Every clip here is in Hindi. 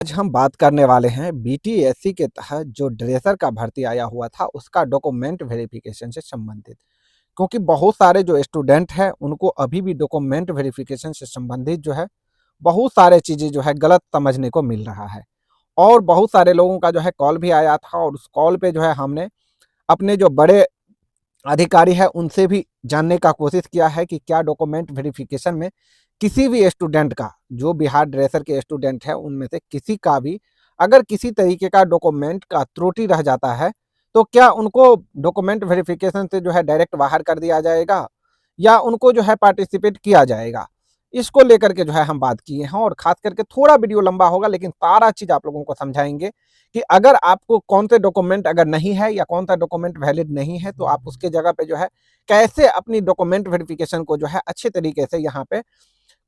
आज हम बात करने वाले हैं बीटीएससी के तहत जो ड्रेसर का भर्ती आया हुआ था उसका डॉक्यूमेंट वेरिफिकेशन से संबंधित। क्योंकि बहुत सारे जो स्टूडेंट हैं उनको अभी भी डॉक्यूमेंट वेरिफिकेशन से संबंधित जो है बहुत सारे चीज़ें जो है गलत समझने को मिल रहा है। और बहुत सारे लोगों का जो है कॉल भी आया था और उस कॉल पे जो है हमने अपने जो बड़े अधिकारी है उनसे भी जानने का कोशिश किया है कि क्या डॉक्यूमेंट वेरिफिकेशन में किसी भी स्टूडेंट का, जो बिहार ड्रेसर के स्टूडेंट है उनमें से किसी का भी अगर किसी तरीके का डॉक्यूमेंट का त्रुटि रह जाता है तो क्या उनको डॉक्यूमेंट वेरिफिकेशन से जो है डायरेक्ट बाहर कर दिया जाएगा या उनको जो है पार्टिसिपेट किया जाएगा। इसको लेकर के जो है हम बात किए हैं और खास करके थोड़ा वीडियो लंबा होगा लेकिन सारा चीज़ आप लोगों को समझाएंगे कि अगर आपको कौन से डॉक्यूमेंट अगर नहीं है या कौन सा डॉक्यूमेंट वैलिड नहीं है तो आप उसके जगह पे जो है कैसे अपनी डॉक्यूमेंट वेरिफिकेशन को जो है अच्छे तरीके से यहाँ पे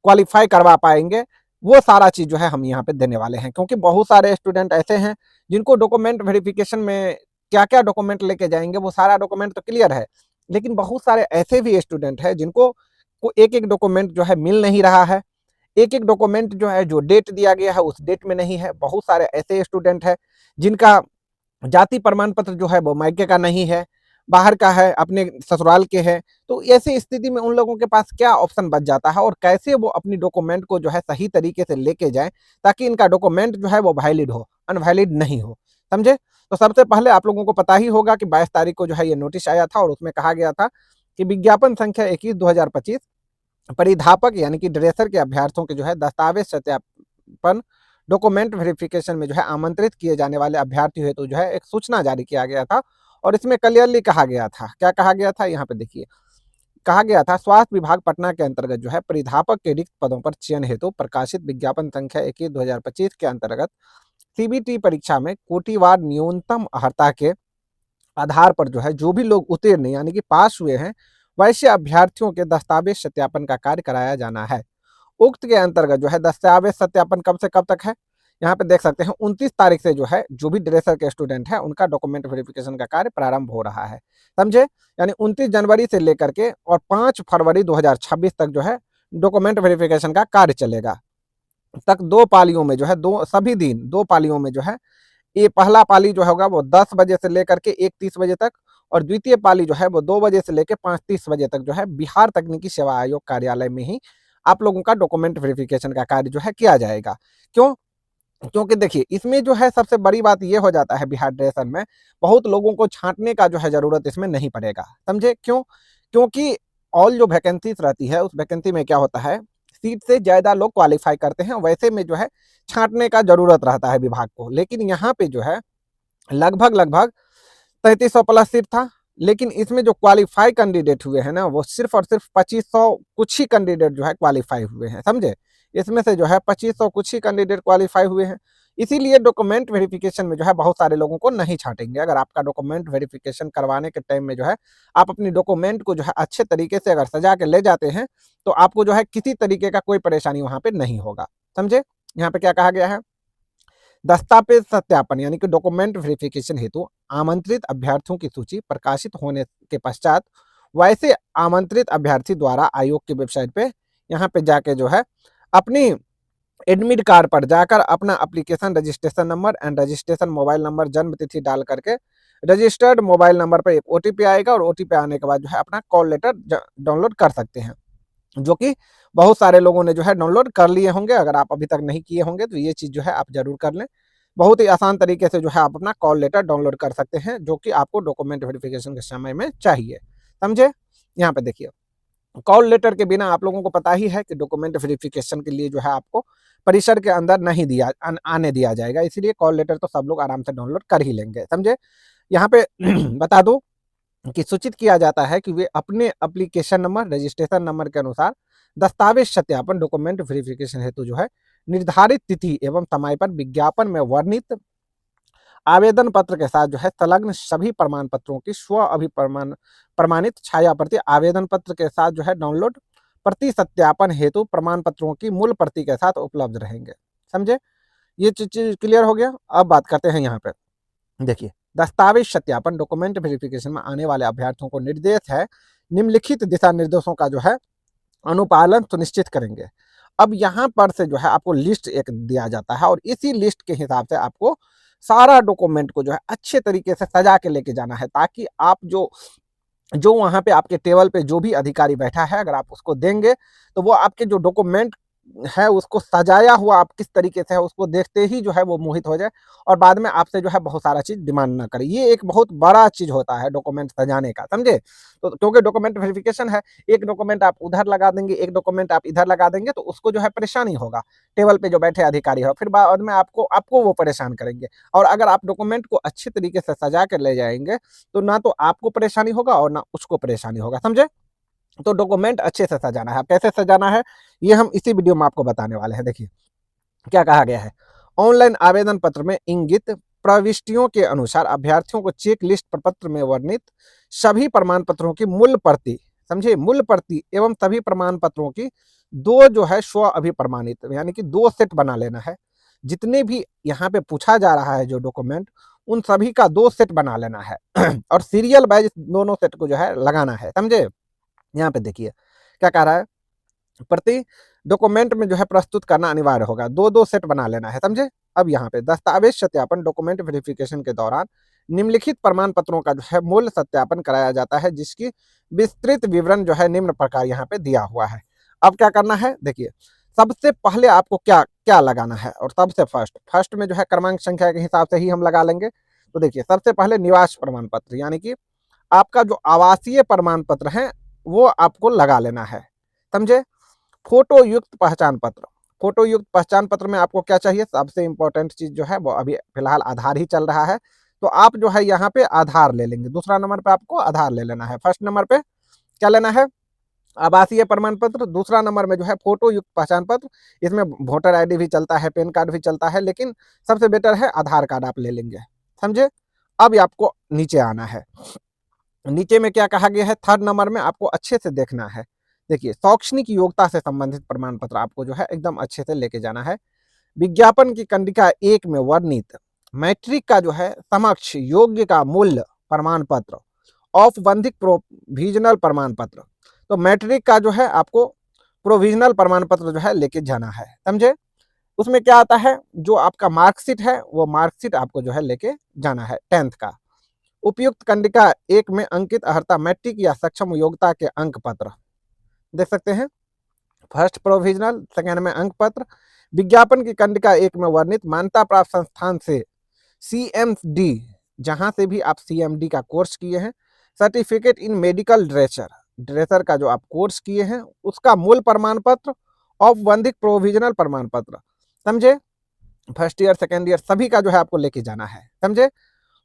क्वालिफाई करवा पाएंगे। वो सारा चीज़ जो है हम यहाँ पे देने वाले हैं क्योंकि बहुत सारे स्टूडेंट ऐसे हैं जिनको डॉक्यूमेंट वेरिफिकेशन में क्या क्या डॉक्यूमेंट लेके जाएंगे वो सारा डॉक्यूमेंट तो क्लियर है, लेकिन बहुत सारे ऐसे भी स्टूडेंट हैं जिनको एक एक डॉक्यूमेंट जो है मिल नहीं रहा है। एक एक डॉक्यूमेंट जो है जो डेट दिया गया है उस डेट में नहीं है। बहुत सारे ऐसे स्टूडेंट हैं जिनका जाति प्रमाण पत्र जो है वो मायके का नहीं है, बाहर का है, अपने ससुराल के है। तो ऐसी स्थिति में उन लोगों के पास क्या ऑप्शन बच जाता है और कैसे वो अपनी डॉक्यूमेंट को जो है सही तरीके से लेके जाएं ताकि इनका डॉक्यूमेंट जो है वो वैलिड हो, अनवैलिड नहीं हो। समझे? तो सबसे पहले आप लोगों को पता ही होगा कि 22 तारीख को जो है ये नोटिस आया था और उसमें कहा गया था कि विज्ञापन संख्या 21/2025 परिधापक यानी कि ड्रेसर के अभ्यर्थियों के जो है दस्तावेज सत्यापन डॉक्यूमेंट वेरिफिकेशन में जो है आमंत्रित किए जाने वाले अभ्यर्थियों हेतु जो है एक सूचना जारी किया गया था। और इसमें क्लियरली कहा गया था, क्या कहा गया था यहाँ पे देखिए, कहा गया था स्वास्थ्य विभाग पटना के अंतर्गत जो है परिधापक के रिक्त पदों पर चयन हेतु प्रकाशित विज्ञापन संख्या 21/2025 के अंतर्गत सीबीटी परीक्षा में कोटिवार न्यूनतम अर्हता के आधार पर जो है जो भी लोग उत्तीर्ण यानी कि पास हुए हैं वैसे अभ्यर्थियों के दस्तावेज सत्यापन का कार्य कराया जाना है। उक्त के अंतर्गत जो है दस्तावेज सत्यापन कब से कब तक है, यहाँ पे देख सकते हैं 29 तारीख से जो है जो भी ड्रेसर के स्टूडेंट है उनका डॉक्यूमेंट वेरिफिकेशन का कार्य प्रारंभ हो रहा है। समझे? यानी 29 जनवरी से लेकर के और 5 फरवरी 2026 तक जो है डॉक्यूमेंट वेरिफिकेशन का कार्य चलेगा। तक दो पालियों में जो है दो सभी दिन दो पालियों में जो है ये पहला पाली जो होगा वो 10 बजे से लेकर के 1:30 बजे तक और द्वितीय पाली जो है वो 2 बजे से लेकर 5:30 बजे तक जो है बिहार तकनीकी सेवा आयोग कार्यालय में ही आप लोगों का डॉक्यूमेंट वेरिफिकेशन का कार्य जो है किया जाएगा। क्यों? क्योंकि देखिए इसमें जो है सबसे बड़ी बात ये हो जाता है बिहार ड्रेसर में बहुत लोगों को छांटने का जो है जरूरत इसमें नहीं पड़ेगा। समझे क्यों? क्योंकि ऑल जो वैकेंसीज रहती है उस वैकेंसी में क्या होता है सीट से ज्यादा लोग क्वालिफाई करते हैं, वैसे में जो है छांटने का जरूरत रहता है विभाग को। लेकिन यहाँ पे जो है लगभग लगभग 3300 प्लस सीट था, लेकिन इसमें जो क्वालिफाई कैंडिडेट हुए हैं ना वो सिर्फ और सिर्फ 2500 कुछ ही कैंडिडेट जो है क्वालिफाई हुए हैं। समझे? इसमें से जो है 2500 कुछ ही कैंडिडेट क्वालिफाई हुए हैं। इसीलिए डॉक्यूमेंट वेरिफिकेशन में जो है बहुत सारे लोगों को नहीं छांटेंगे। अगर आपका डॉक्यूमेंट वेरिफिकेशन करवाने के टाइम में जो है आप अपनी डॉक्यूमेंट को जो है अच्छे तरीके से अगर सजा के ले जाते हैं तो आपको जो है किसी तरीके का कोई परेशानी वहां पे नहीं होगा। समझे? यहाँ पे क्या कहा गया है, दस्तावेज सत्यापन यानी कि डॉक्यूमेंट वेरिफिकेशन हेतु आमंत्रित अभ्यर्थियों की सूची प्रकाशित होने के पश्चात वैसे आमंत्रित अभ्यर्थी द्वारा आयोग की वेबसाइट पे यहाँ पे जाके जो है अपनी एडमिट कार्ड पर जाकर अपना application registration number and registration mobile number जन्म तिथि डाल करके रजिस्टर्ड मोबाइल नंबर पर एक ओटीपी आएगा और ओटीपी आने के बाद जो है अपना कॉल लेटर डाउनलोड कर सकते हैं, जो कि बहुत सारे लोगों ने जो है डाउनलोड कर लिए होंगे। अगर आप अभी तक नहीं किए होंगे तो ये चीज़ जो है आप जरूर कर लें। बहुत ही आसान तरीके से जो है आप अपना कॉल लेटर डाउनलोड कर सकते हैं जो कि आपको डॉक्यूमेंट वेरिफिकेशन के समय में चाहिए। समझे? यहाँ पे देखिए कॉल लेटर के बिना आप लोगों को पता ही है कि डॉक्यूमेंट वेरिफिकेशन के लिए जो है आपको परिसर के अंदर नहीं आने दिया जाएगा, इसीलिए कॉल लेटर तो सब लोग आराम से डाउनलोड कर ही लेंगे। समझे? यहाँ पे बता दो कि सूचित किया जाता है कि वे अपने एप्लीकेशन नंबर रजिस्ट्रेशन नंबर के अनुसार दस्तावेज सत्यापन डॉक्यूमेंट वेरिफिकेशन हेतु जो है निर्धारित तिथि एवं समय पर विज्ञापन में वर्णित आवेदन पत्र के साथ जो है संलग्न सभी प्रमाण पत्रों की स्व प्रमाणित छाया प्रति आवेदन पत्र के साथ जो है डाउनलोड प्रति सत्यापन हेतु प्रमाण पत्रों की मूल प्रति के साथ उपलब्ध रहेंगे। समझे? ये चीज क्लियर हो गया। अब बात करते हैं यहाँ पे देखिए दस्तावेज सत्यापन डॉक्यूमेंट वेरिफिकेशन में आने वाले अभ्यर्थियों को निर्देश है निम्नलिखित दिशा निर्देशों का जो है अनुपालन सुनिश्चित करेंगे। अब यहाँ पर से जो है आपको लिस्ट एक दिया जाता है और इसी लिस्ट के हिसाब से आपको सारा डॉक्यूमेंट को जो है अच्छे तरीके से सजा के लेके जाना है, ताकि आप जो जो वहाँ पे आपके टेबल पे जो भी अधिकारी बैठा है, अगर आप उसको देंगे तो वो आपके जो डॉक्यूमेंट है उसको सजाया हुआ आप किस तरीके से है उसको देखते ही जो है वो मोहित हो जाए और बाद में आपसे जो है बहुत सारा चीज डिमांड ना करे। ये एक बहुत बड़ा चीज होता है डॉक्यूमेंट सजाने का, समझे। तो क्योंकि डॉक्यूमेंट वेरिफिकेशन है, एक डॉक्यूमेंट आप उधर लगा देंगे, एक डॉक्यूमेंट आप इधर लगा देंगे तो उसको जो है परेशानी होगा, टेबल पे जो बैठे अधिकारी हो, फिर बाद में आपको आपको वो परेशान करेंगे। और अगर आप डॉक्यूमेंट को अच्छे तरीके से सजा कर ले जाएंगे तो ना तो आपको परेशानी होगा और ना उसको परेशानी होगा, समझे। तो डॉक्यूमेंट अच्छे से सजाना है। कैसे सजाना है ये हम इसी वीडियो में आपको बताने वाले हैं। देखिए क्या कहा गया है। ऑनलाइन आवेदन पत्र में इंगित प्रविष्टियों के अनुसार अभ्यर्थियों को चेक लिस्ट प्रपत्र में वर्णित सभी प्रमाण पत्रों की मूल प्रति, समझे, मूल प्रति एवं सभी प्रमाण पत्रों की दो जो है स्व अभिप्रमाणित, यानी कि 2 सेट बना लेना है। जितने भी यहाँ पे पूछा जा रहा है जो डॉक्यूमेंट, उन सभी का 2 सेट बना लेना है और सीरियल वाइज दोनों सेट को जो है लगाना है, समझे। यहाँ पे देखिए क्या कह रहा है, प्रति डॉक्यूमेंट में जो है प्रस्तुत करना अनिवार्य होगा, 2-2 सेट बना लेना है, समझे। अब यहाँ पे दस्तावेज सत्यापन डॉक्यूमेंट वेरिफिकेशन के दौरान निम्नलिखित प्रमाण पत्रों का जो है मूल सत्यापन कराया जाता है, जिसकी विस्तृत विवरण जो है निम्न प्रकार यहाँ पे दिया हुआ है। अब क्या करना है, देखिए सबसे पहले आपको क्या क्या लगाना है, और सबसे फर्स्ट में जो है क्रमांक संख्या के हिसाब से ही हम लगा लेंगे। तो देखिए सबसे पहले निवास प्रमाण पत्र, यानी कि आपका जो आवासीय प्रमाण पत्र है वो आपको लगा लेना है, समझे। फोटो युक्त पहचान पत्र, फोटो युक्त पहचान पत्र में आपको क्या चाहिए, सबसे इंपॉर्टेंट चीज जो है वो अभी फिलहाल आधार ही चल रहा है, तो आप जो है यहाँ पे आधार ले लेंगे। दूसरा नंबर पे आपको आधार ले लेना है। फर्स्ट नंबर पे क्या लेना है, आवासीय प्रमाण पत्र। दूसरा नंबर में जो है फोटो युक्त पहचान पत्र, इसमें वोटर आईडी भी चलता है, पैन कार्ड भी चलता है, लेकिन सबसे बेटर है आधार कार्ड आप ले लेंगे, समझे। अब आपको नीचे आना है, नीचे में क्या कहा गया है, थर्ड नंबर में आपको अच्छे से देखना है। देखिए शैक्षणिक योग्यता से संबंधित प्रमाण पत्र आपको जो है एकदम अच्छे से लेके जाना है। विज्ञापन की कंडिका 1 में वर्णित मैट्रिक का जो है समक्ष योग्य का मूल्य प्रमाण पत्र, औपबंधिक प्रोविजनल प्रमाण पत्र। तो मैट्रिक का जो है आपको प्रोविजनल प्रमाण पत्र जो है लेके जाना है, समझे। उसमें क्या आता है, जो आपका मार्कशीट है वो मार्कशीट आपको जो है लेके जाना है 10th का। उपयुक्त कंडिका 1 में अंकित अर्हता मैट्रिक या सक्षम योग्यता के अंक पत्र देख सकते हैं, फर्स्ट प्रोविजनल, सेकेंड में अंक पत्र। विज्ञापन की कंडिका 1 में वर्णित मान्यता प्राप्त संस्थान से CMD, जहां से भी आप CMD का कोर्स किए हैं, certificate in medical dresser, dresser का जो आप कोर्स किए हैं उसका मूल प्रमाण पत्र, औपबंधिक प्रोविजनल प्रमाण पत्र, समझे। फर्स्ट ईयर सेकेंड ईयर सभी का जो है आपको लेके जाना है, समझे।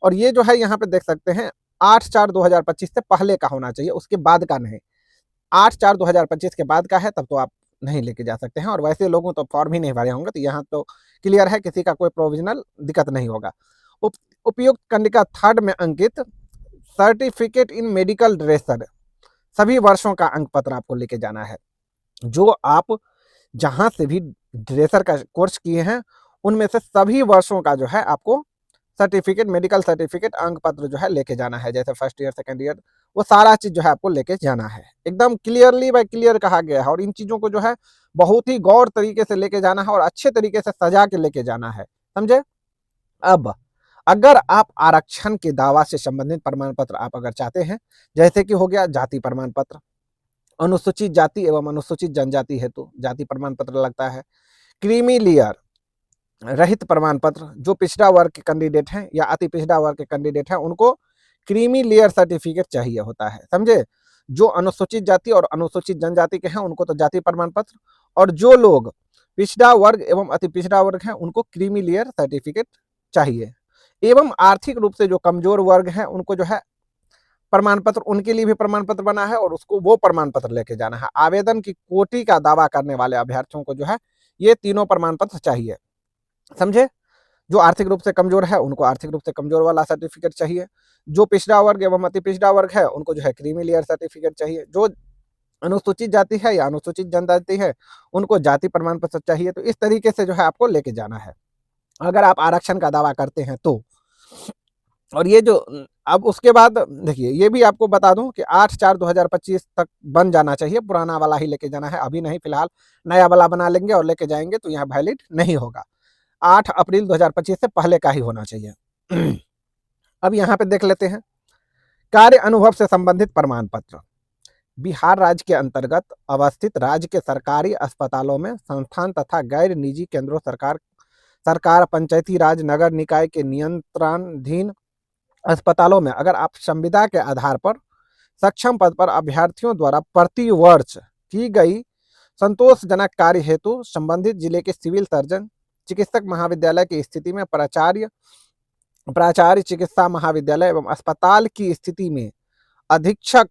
और ये जो है यहाँ पे देख सकते हैं 8/4/2025 से पहले का होना चाहिए, उसके बाद का नहीं। 8/4/2025 के बाद का है तब तो आप नहीं लेके जा सकते हैं, और वैसे लोगों तो फॉर्म ही नहीं भरे होंगे, तो यहाँ तो क्लियर है किसी का कोई प्रोविजनल दिक्कत नहीं होगा। उपयुक्त कंडिका 3rd में अंकित सर्टिफिकेट इन मेडिकल ड्रेसर, सभी वर्षों का अंक पत्र आपको लेके जाना है। जो आप जहां से भी ड्रेसर का कोर्स किए हैं उनमें से सभी वर्षों का जो है आपको सर्टिफिकेट, मेडिकल सर्टिफिकेट, अंक पत्र जो है लेके जाना है। जैसे फर्स्ट ईयर सेकेंड ईयर वो सारा चीज जो है आपको लेके जाना है, एकदम क्लियरली बाय क्लियर कहा गया है। और इन चीजों को जो है बहुत ही गौर तरीके से लेके जाना है और अच्छे तरीके से सजा के लेके जाना है, समझे। अब अगर आप आरक्षण के दावा से संबंधित प्रमाण पत्र आप अगर चाहते हैं, जैसे कि हो गया जाति प्रमाण पत्र, अनुसूचित जाति एवं अनुसूचित जनजाति हेतु जाति प्रमाण पत्र लगता है। क्रीमी लेयर रहित प्रमाण पत्र, जो पिछड़ा वर्ग के कैंडिडेट हैं या अति पिछड़ा वर्ग के कैंडिडेट हैं उनको क्रीमी लेयर सर्टिफिकेट चाहिए होता है, समझे। जो अनुसूचित जाति और अनुसूचित जनजाति के हैं उनको तो जाति प्रमाण पत्र, और जो लोग पिछड़ा वर्ग एवं अति पिछड़ा वर्ग हैं उनको क्रीमी लेयर सर्टिफिकेट चाहिए। एवं आर्थिक रूप से जो कमजोर वर्ग हैं उनको जो है प्रमाण पत्र, उनके लिए भी प्रमाण पत्र बना है और उसको वो प्रमाण पत्र लेके जाना है। आवेदन की कोटि का दावा करने वाले अभ्यर्थियों को जो है ये तीनों प्रमाण पत्र चाहिए, समझे। जो आर्थिक रूप से कमजोर है उनको आर्थिक रूप से कमजोर वाला सर्टिफिकेट चाहिए, जो पिछड़ा वर्ग एवं अति पिछड़ा वर्ग है उनको जो है क्रीमी लेयर सर्टिफिकेट चाहिए, जो अनुसूचित जाति है या अनुसूचित जनजाति है उनको जाति प्रमाण पत्र चाहिए। तो इस तरीके से जो है आपको लेके जाना है अगर आप आरक्षण का दावा करते हैं तो। और ये जो अब उसके बाद देखिए, ये भी आपको बता दूं कि 8/4/2025 तक बन जाना चाहिए, पुराना वाला ही लेके जाना है, अभी नहीं, फिलहाल नया वाला बना लेंगे और लेके जाएंगे तो यहाँ वैलिड नहीं होगा। 8 अप्रैल 2025 से पहले का ही होना चाहिए। अब यहाँ पे देख लेते हैं कार्य अनुभव से संबंधित प्रमाण पत्र। बिहार राज्य के अंतर्गत अवस्थित राज्य के सरकारी अस्पतालों में संस्थान तथा गैर निजी केंद्रों सरकार पंचायती राज नगर निकाय के नियंत्रणाधीन अस्पतालों में अगर आप संविदा के आधार पर सक्षम पद पर अभ्यर्थियों द्वारा प्रति वर्ष की गई संतोषजनक कार्य हेतु संबंधित जिले के सिविल सर्जन चिकित्सक महाविद्यालय की स्थिति में प्राचार्य चिकित्सा महाविद्यालय एवं अस्पताल की स्थिति में अधीक्षक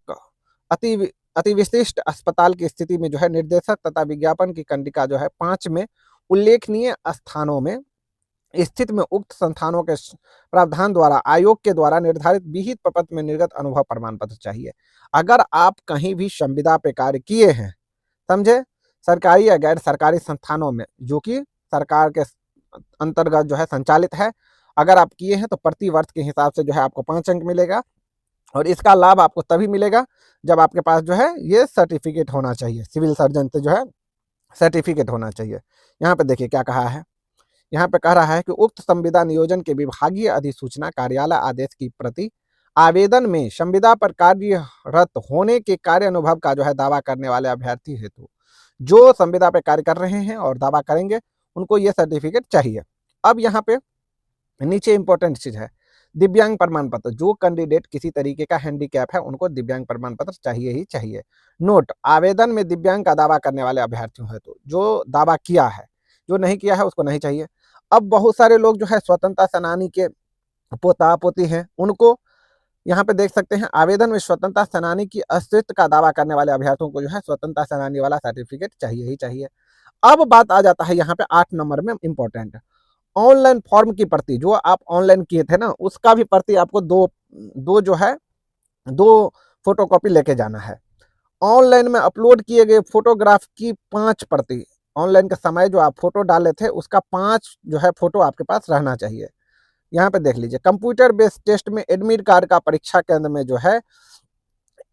अति विशिष्ट अस्पताल की स्थिति में जो है निर्देशक तथा विज्ञापन की कंडिका जो है 5 में उल्लेखनीय स्थानों में स्थित में उक्त संस्थानों के प्रावधान द्वारा आयोग के द्वारा निर्धारित विहित प्रपत्र में निर्गत अनुभव प्रमाण पत्र चाहिए। अगर आप कहीं भी संविदा पे कार्य किए हैं, समझे, सरकारी या गैर सरकारी संस्थानों में जो कि सरकार के अंतर्गत जो है संचालित है, अगर आप किए हैं तो प्रति वर्ष के हिसाब से जो है आपको 5 अंक मिलेगा और इसका लाभ आपको तभी मिलेगा जब आपके पास जो है ये सर्टिफिकेट होना चाहिए, सिविल सर्जन से जो है सर्टिफिकेट होना चाहिए। यहाँ पे देखिए क्या कहा है, यहाँ पे कह रहा है कि उक्त संविदा नियोजन के विभागीय अधिसूचना कार्यालय आदेश की प्रति आवेदन में संविदा पर कार्यरत होने के कार्य अनुभव का जो है दावा करने वाले अभ्यर्थी हेतु जो संविदा पे कार्य कर रहे हैं और दावा करेंगे उनको ये सर्टिफिकेट चाहिए। अब यहाँ पे नीचे इंपॉर्टेंट चीज है, दिव्यांग प्रमाण पत्र। जो कैंडिडेट किसी तरीके का हैंडीकैप है उनको दिव्यांग प्रमाण पत्र चाहिए ही चाहिए। नोट, आवेदन में दिव्यांग का दावा करने वाले अभ्यर्थियों है तो जो दावा किया है, जो नहीं किया है उसको नहीं चाहिए। अब बहुत सारे लोग जो है स्वतंत्रता सेनानी के पोता पोती हैं, उनको यहाँ पे देख सकते हैं आवेदन में स्वतंत्रता सेनानी की अस्तित्व का दावा करने वाले अभ्यर्थियों को जो है स्वतंत्रता सेनानी वाला सर्टिफिकेट चाहिए ही चाहिए। अब बात आ जाता है यहाँ पे 8 नंबर में इंपॉर्टेंट, ऑनलाइन फॉर्म की प्रति जो आप ऑनलाइन किए थे ना, उसका भी प्रति आपको दो फोटोकॉपी लेके जाना है। ऑनलाइन में अपलोड किए गए फोटोग्राफ की 5 प्रति, ऑनलाइन के समय जो आप फोटो डाले थे उसका 5 जो है फोटो आपके पास रहना चाहिए। यहाँ पे देख लीजिए, कंप्यूटर बेस्ड टेस्ट में एडमिट कार्ड का परीक्षा केंद्र में जो है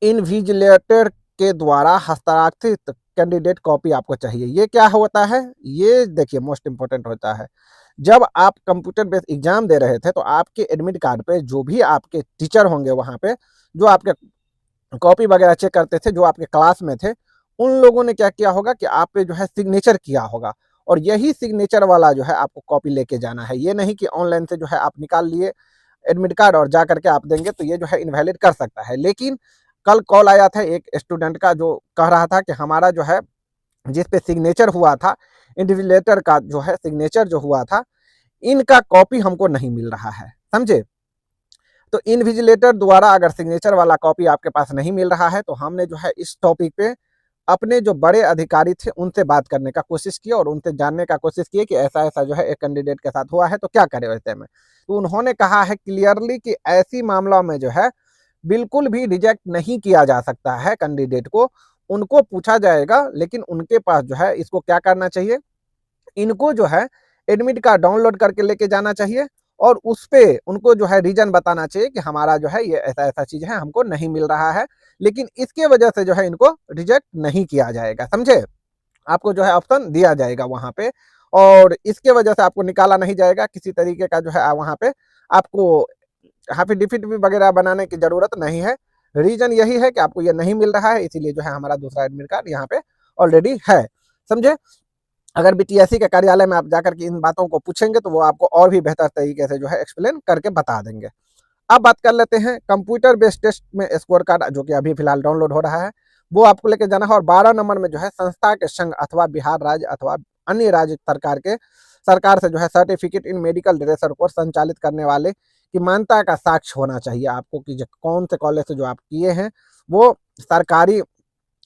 इनविजिलेटर के द्वारा हस्ताक्षरित कैंडिडेट कॉपी आपको चाहिए। ये क्या होता है, ये देखिए मोस्ट इंपोर्टेंट होता है। जब आप कंप्यूटर बेस्ड एग्जाम दे रहे थे तो आपके एडमिट कार्ड पे जो भी आपके टीचर होंगे वहाँ पे जो आपके कॉपी वगैरह चेक करते थे, जो आपके क्लास में थे, उन लोगों ने क्या किया होगा कि आप पे जो है सिग्नेचर किया होगा और यही सिग्नेचर वाला जो है आपको कॉपी लेके जाना है। ये नहीं कि ऑनलाइन से जो है आप निकाल लिए एडमिट कार्ड और जा करके आप देंगे तो ये जो है इनवैलिड कर सकता है। लेकिन कल कॉल आया था एक स्टूडेंट का जो कह रहा था कि हमारा जो है जिस पे सिग्नेचर हुआ था, इंडिविजुलेटर का जो है सिग्नेचर जो हुआ था, इनका कॉपी हमको नहीं मिल रहा है, समझे। तो इनविजिलेटर द्वारा अगर सिग्नेचर वाला कॉपी आपके पास नहीं मिल रहा है तो हमने जो है इस टॉपिक पे अपने जो बड़े अधिकारी थे उनसे बात करने का कोशिश की और उनसे जानने का कोशिश की कि ऐसा ऐसा जो है एक कैंडिडेट के साथ हुआ है तो क्या करें वैसे में। तो उन्होंने कहा है क्लियरली कि ऐसी मामला में जो है बिल्कुल भी रिजेक्ट नहीं किया जा सकता है कैंडिडेट को, उनको पूछा जाएगा। लेकिन उनके पास जो है इसको क्या करना चाहिए, इनको जो है एडमिट कार्ड डाउनलोड करके लेके जाना चाहिए और उस पे उनको जो है रीजन बताना चाहिए कि हमारा जो है ये ऐसा ऐसा चीज है, हमको नहीं मिल रहा है, लेकिन इसके वजह से जो है इनको रिजेक्ट नहीं किया जाएगा, समझे। आपको जो है ऑप्शन दिया जाएगा वहां पे और इसके वजह से आपको निकाला नहीं जाएगा। किसी तरीके का जो है वहां पे आपको एफिडेविट वगैरह बनाने की जरूरत नहीं है। रीजन यही है कि आपको ये नहीं मिल रहा है, इसीलिए जो है हमारा दूसरा एडमिट कार्ड यहाँ पे ऑलरेडी है, समझे। अगर बीटीएससी के कार्यालय में आप जाकर के इन बातों को पूछेंगे तो वो आपको और भी बेहतर तरीके से जो है एक्सप्लेन करके बता देंगे। अब बात कर लेते हैं कंप्यूटर बेस्ड टेस्ट में स्कोर कार्ड जो कि अभी फिलहाल डाउनलोड हो रहा है, वो आपको लेके जाना है। और 12 नंबर में जो है संस्था के संघ अथवा बिहार राज्य अथवा अन्य राज्य सरकार से जो है certificate in medical dresser course संचालित करने वाले की मान्यता का साक्ष्य होना चाहिए आपको कि जो कौन से कॉलेज से जो आप किए हैं वो सरकारी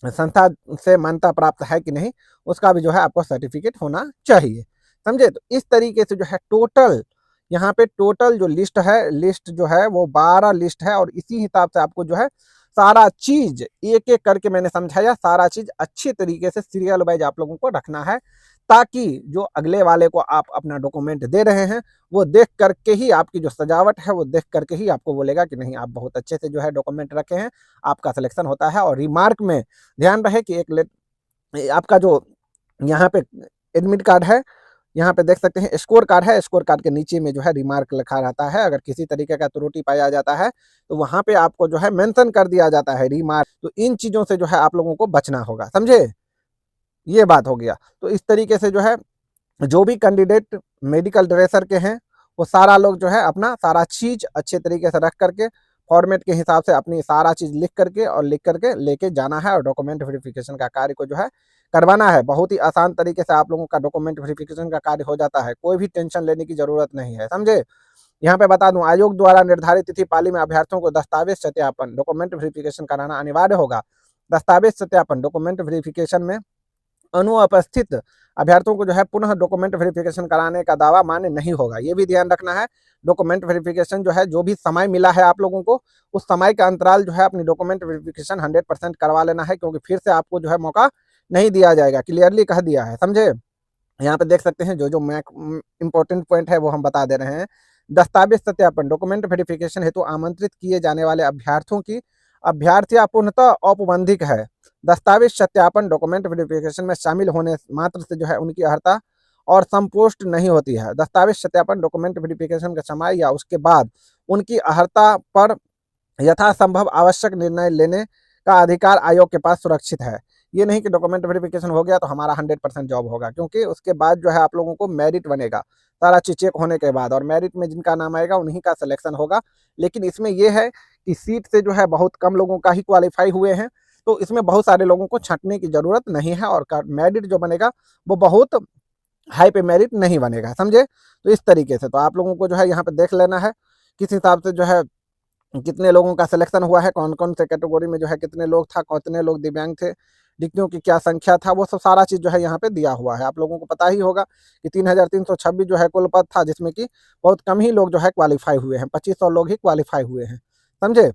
संस्था से मान्यता प्राप्त है कि नहीं, उसका भी जो है आपको सर्टिफिकेट होना चाहिए, समझे। तो इस तरीके से जो है टोटल यहाँ पे टोटल जो लिस्ट जो है वो 12 लिस्ट है और इसी हिसाब से आपको जो है सारा चीज एक एक करके मैंने समझाया, सारा चीज अच्छी तरीके से सीरियल वाइज आप लोगों को रखना है ताकि जो अगले वाले को आप अपना डॉक्यूमेंट दे रहे हैं वो देख करके ही, आपकी जो सजावट है वो देख करके ही आपको बोलेगा कि नहीं आप बहुत अच्छे से जो है डॉक्यूमेंट रखे हैं, आपका सिलेक्शन होता है। और रिमार्क में ध्यान रहे कि आपका जो यहाँ पे एडमिट कार्ड है, यहाँ पे देख सकते हैं स्कोर कार्ड है, स्कोर कार्ड के नीचे में जो है रिमार्क लिखा रहता है। अगर किसी तरीके का त्रुटि पाया जाता है तो वहाँ पे आपको जो है मेंशन कर दिया जाता है रिमार्क। तो इन चीज़ों से जो है आप लोगों को बचना होगा, समझे? ये बात हो गया। तो इस तरीके से जो है जो भी कैंडिडेट मेडिकल ड्रेसर के हैं वो सारा लोग जो है अपना सारा चीज़ अच्छे तरीके से रख करके फॉर्मेट के हिसाब से अपनी सारा चीज़ लिख करके और लिख करके लेके जाना है और डॉक्यूमेंट वेरिफिकेशन का कार्य को जो है करवाना है। बहुत ही आसान तरीके से आप लोगों का डॉक्यूमेंट वेरिफिकेशन का कार्य हो जाता है, कोई भी टेंशन लेने की जरूरत नहीं है, समझे? यहाँ पे बता दूं, आयोग द्वारा निर्धारित तिथि पाली में अभ्यर्थियों को दस्तावेज सत्यापन डॉक्यूमेंट वेरिफिकेशन कराना अनिवार्य होगा। दस्तावेज सत्यापन डॉक्यूमेंट वेरिफिकेशन में अनुपस्थित अभ्यर्थियों को जो है पुनः डॉक्यूमेंट वेरिफिकेशन कराने का दावा मान्य नहीं होगा। ये भी ध्यान रखना है। डॉक्यूमेंट वेरिफिकेशन जो है, जो भी समय मिला है आप लोगों को, उस समय का अंतराल जो है अपनी डॉक्यूमेंट वेरिफिकेशन 100% करवा लेना है, क्योंकि फिर से आपको जो है मौका नहीं दिया जाएगा, क्लियरली कह दिया है, समझे? यहाँ पे देख सकते हैं जो जो इंपॉर्टेंट पॉइंट है वो हम बता दे रहे हैं। दस्तावेज सत्यापन डॉक्यूमेंट वेरिफिकेशन हेतु आमंत्रित किए जाने वाले अभ्यर्थियों की अभ्यर्थियां पूर्णतः औपबंधिक है। दस्तावेज सत्यापन डॉक्यूमेंट वेरिफिकेशन में शामिल होने मात्र से जो है उनकी अर्हता और संपुष्ट नहीं होती है। दस्तावेज सत्यापन डॉक्यूमेंट वेरिफिकेशन के समय या उसके बाद उनकी अर्हता पर यथासंभव आवश्यक निर्णय लेने का अधिकार आयोग के पास सुरक्षित है। ये नहीं कि डॉक्यूमेंट वेरिफिकेशन हो गया तो हमारा 100% जॉब होगा, क्योंकि उसके बाद जो है आप लोगों को मेरिट बनेगा सारा चीज चेक होने के बाद, और मेरिट में जिनका नाम आएगा उन्हीं का सिलेक्शन होगा। लेकिन इसमें यह है कि सीट से जो है बहुत कम लोगों का ही क्वालिफाई हुए हैं, तो इसमें बहुत सारे लोगों को छंटने की जरूरत नहीं है, और मेरिट जो बनेगा वो बहुत हाई पे मेरिट नहीं बनेगा, समझे? तो इस तरीके से तो आप लोगों को जो है यहाँ पे देख लेना है किस हिसाब से जो है कितने लोगों का सिलेक्शन हुआ है, कौन कौन से कैटेगरी में जो है कितने लोग था, कितने लोग दिव्यांग थे, डिग्रियों की क्या संख्या था, वो सब सारा चीज़ जो है यहाँ पे दिया हुआ है। आप लोगों को पता ही होगा कि 3,326 जो है कुल पद था, जिसमें कि बहुत कम ही लोग जो है क्वालिफाई हुए हैं, 2500 लोग ही क्वालिफाई हुए हैं, समझे?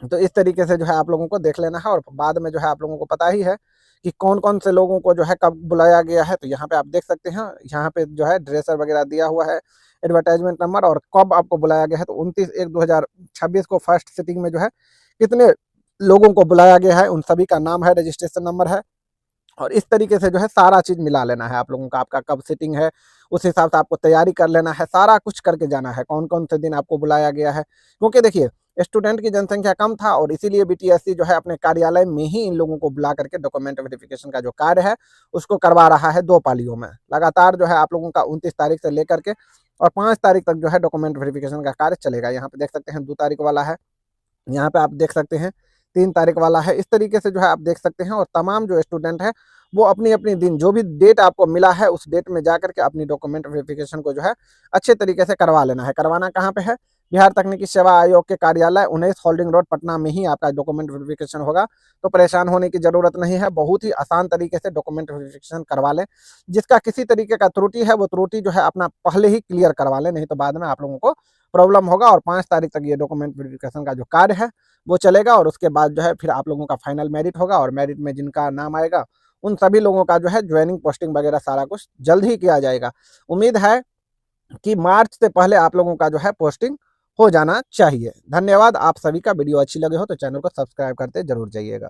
तो इस तरीके से जो है आप लोगों को देख लेना है, और बाद में जो है आप लोगों को पता ही है कि कौन कौन से लोगों को जो है कब बुलाया गया है। तो यहाँ पे आप देख सकते हैं, यहाँ पे जो है ड्रेसर वगैरह दिया हुआ है, एडवर्टाइजमेंट नंबर और कब आपको बुलाया गया है। तो 29/1/2026 को फर्स्ट सिटिंग में जो है कितने लोगों को बुलाया गया है, उन सभी का नाम है, रजिस्ट्रेशन नंबर है, और इस तरीके से जो है सारा चीज़ मिला लेना है आप लोगों का। आपका कब सिटिंग है उस हिसाब से आपको तैयारी कर लेना है, सारा कुछ करके जाना है, कौन कौन से दिन आपको बुलाया गया है। क्योंकि देखिए स्टूडेंट की जनसंख्या कम था, और इसीलिए बीटीएससी जो है अपने कार्यालय में ही इन लोगों को बुला करके डॉक्यूमेंट वेरिफिकेशन का जो कार्य है उसको करवा रहा है 2 पालियों में लगातार। जो है आप लोगों का 29 तारीख से लेकर के और 5 तारीख तक जो है डॉक्यूमेंट वेरिफिकेशन का कार्य चलेगा। यहाँ पे देख सकते हैं 2 तारीख वाला है, यहाँ पे आप देख सकते हैं 3 तारीख वाला है। इस तरीके से जो है आप देख सकते हैं, और तमाम जो स्टूडेंट है वो अपनी अपनी दिन, जो भी डेट आपको मिला है उस डेट में जा करके अपनी डॉक्यूमेंट वेरिफिकेशन को जो है अच्छे तरीके से करवा लेना है। करवाना कहाँ पे है? बिहार तकनीकी सेवा आयोग के कार्यालय 19 होल्डिंग रोड पटना में ही आपका डॉक्यूमेंट वेरिफिकेशन होगा। तो परेशान होने की जरूरत नहीं है, बहुत ही आसान तरीके से डॉक्यूमेंट वेरिफिकेशन करवा लें। जिसका किसी तरीके का त्रुटि है वो त्रुटि जो है अपना पहले ही क्लियर करवा लें, नहीं तो बाद में आप लोगों को प्रॉब्लम होगा। और 5 तारीख तक ये डॉक्यूमेंट वेरिफिकेशन का जो कार्य है वो चलेगा, और उसके बाद जो है फिर आप लोगों का फाइनल मेरिट होगा, और मेरिट में जिनका नाम आएगा उन सभी लोगों का जो है ज्वाइनिंग पोस्टिंग वगैरह सारा कुछ जल्द ही किया जाएगा। उम्मीद है कि मार्च से पहले आप लोगों का जो है पोस्टिंग हो जाना चाहिए। धन्यवाद। आप सभी का वीडियो अच्छी लगे हो तो चैनल को सब्सक्राइब करते जरूर जाइएगा।